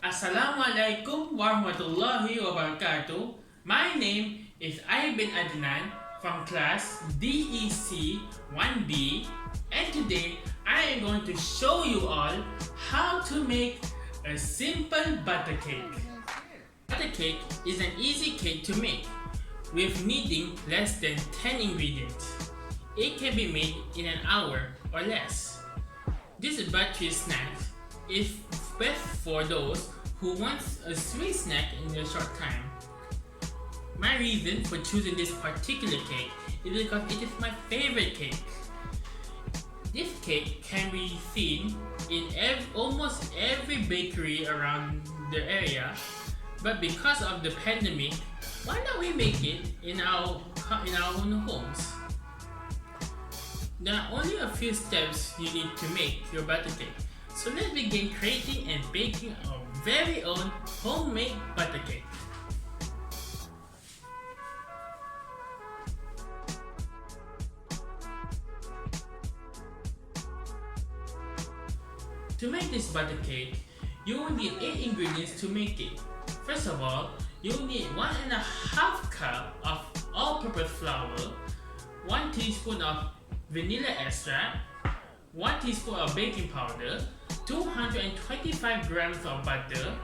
Assalamualaikum warahmatullahi wabarakatuh. My name is Arif Bin Adnan from class DEC 1B, and today I am going to show you all how to make a simple butter cake. Butter cake is an easy cake to make with needing less than 10 ingredients. It can be made in an hour or less. This buttery snack is best for those who want a sweet snack in a short time. My reason for choosing this particular cake is because it is my favorite cake. This cake can be seen in almost every bakery around the area, but because of the pandemic, why not we make it in our own homes? There are only a few steps you need to make your butter cake. So let's begin creating and baking our very own homemade butter cake. To make this butter cake, you will need 8 ingredients to make it. First of all, you will need 1.5 cup of all-purpose flour, 1 teaspoon of vanilla extract, 1 teaspoon of baking powder, 225 grams of butter,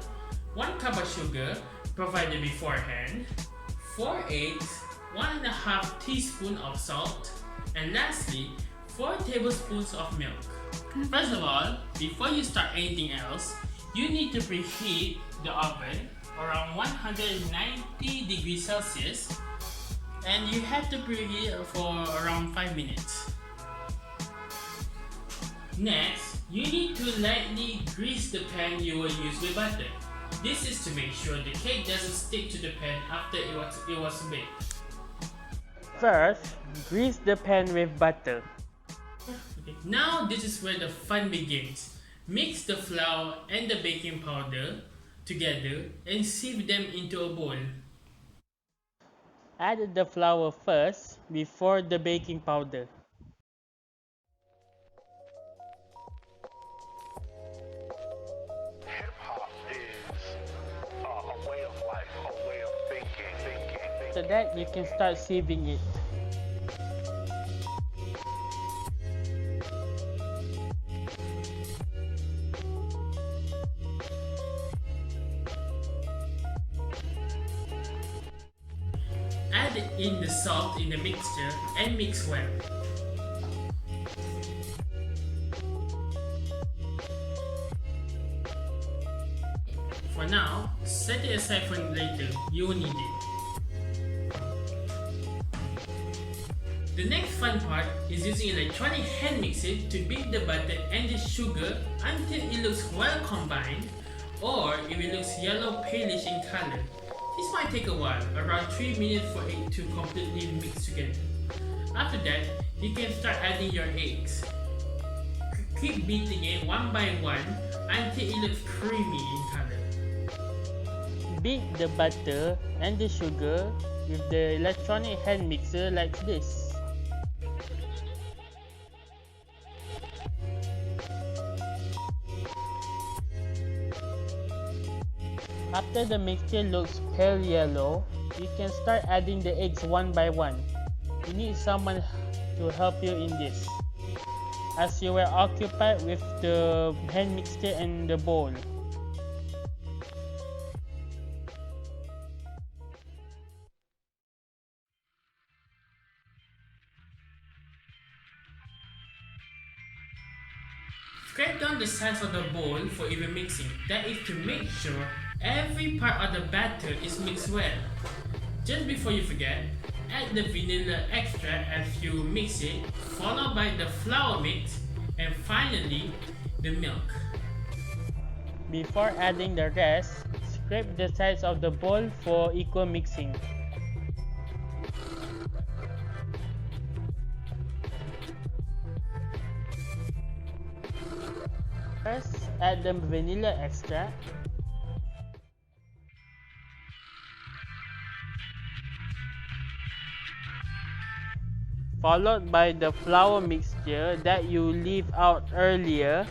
1 cup of sugar provided beforehand, 4 eggs, 1.5 teaspoon of salt, and lastly, 4 tablespoons of milk. First of all, before you start anything else, you need to preheat the oven around 190 degrees Celsius, and you have to preheat it for around 5 minutes. Next, you need to lightly grease the pan you will use with butter. This is to make sure the cake doesn't stick to the pan after it was baked. First, grease the pan with butter. Okay. Now this is where the fun begins. Mix the flour and the baking powder together and sieve them into a bowl. Add the flour first before the baking powder. After that, you can start sieving it. Add in the salt in the mixture and mix well. For now, set it aside for later, you will need it. The next fun part is using electronic hand mixer to beat the butter and the sugar until it looks well combined, or if it looks yellow palish in color. This might take a while, around 3 minutes for it to completely mix together. After that, you can start adding your eggs. Keep beating it one by one until it looks creamy in color. Beat the butter and the sugar with the electronic hand mixer like this. After the mixture looks pale yellow, you can start adding the eggs one by one. You need someone to help you in this, as you were occupied with the hand mixture and the bowl. Scrape down the sides of the bowl for even mixing. That is to make sure every part of the batter is mixed well. Just before you forget, add the vanilla extract as you mix it, followed by the flour mix, and finally the milk. Before adding the rest, scrape the sides of the bowl for equal mixing. First, add the vanilla extract. Followed by the flour mixture that you leave out earlier.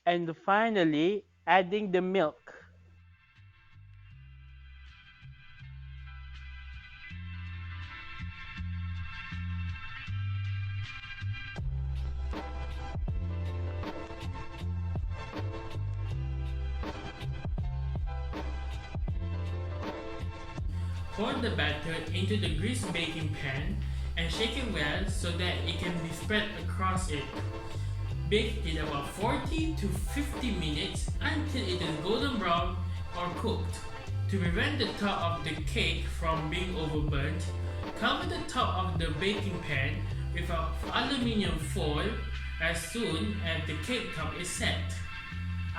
And finally, adding the milk. Pour the batter into the greased baking pan and shake it well so that it can be spread across it. Bake it about 40 to 50 minutes until it is golden brown or cooked. To prevent the top of the cake from being overburnt, cover the top of the baking pan with an aluminium foil as soon as the cake top is set.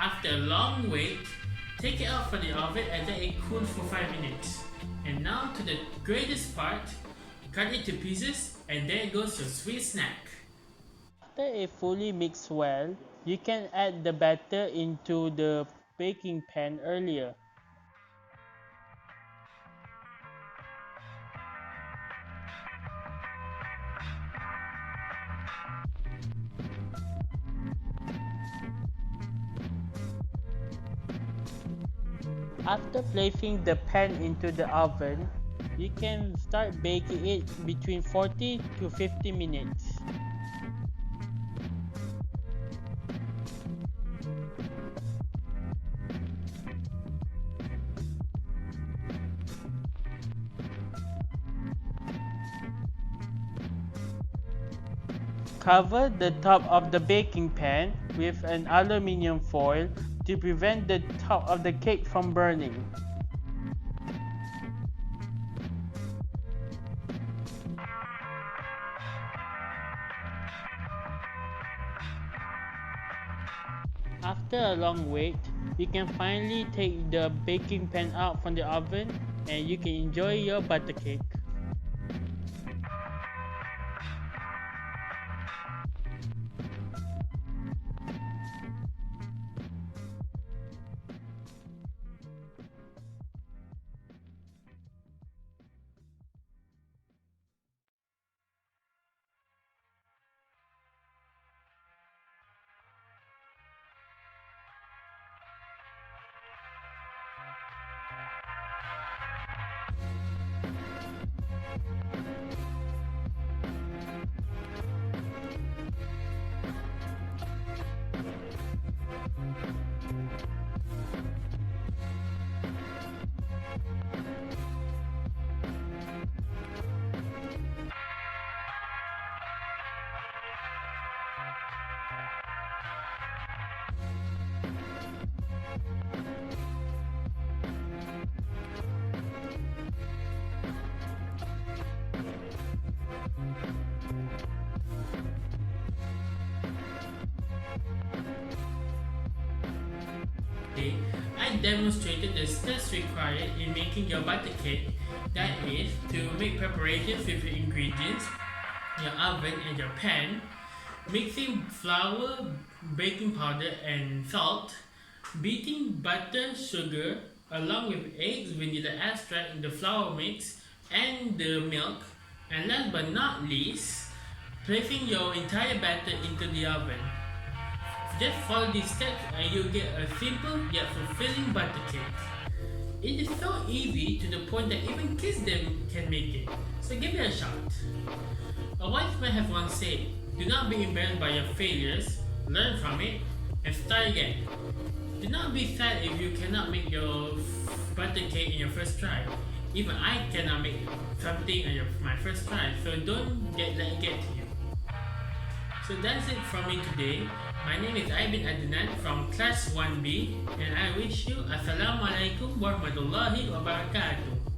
After a long wait, take it out from the oven and let it cool for 5 minutes. And now to the greatest part, cut it to pieces and there goes your sweet snack. After it fully mixed well, you can add the batter into the baking pan earlier. After placing the pan into the oven, you can start baking it between 40 to 50 minutes. Cover the top of the baking pan with an aluminium foil to prevent the top of the cake from burning. After a long wait, you can finally take the baking pan out from the oven and you can enjoy your butter cake. I demonstrated the steps required in making your butter cake. That is, to make preparations with your ingredients, your oven and your pan, mixing flour, baking powder and salt, beating butter, sugar, along with eggs, vanilla extract in the flour mix, and the milk, and last but not least, placing your entire batter into the oven. Just follow these steps and you'll get a simple yet fulfilling butter cake. It is so easy to the point that even kids can make it, so give it a shot. A wise man has once said, do not be embarrassed by your failures, learn from it, and start again. Do not be sad if you cannot make your butter cake in your first try. Even I cannot make something on my first try, so don't let it get to you. So that's it from me today. My name is Arif Bin Adnan from class 1B and I wish you Assalamualaikum warahmatullahi wabarakatuh.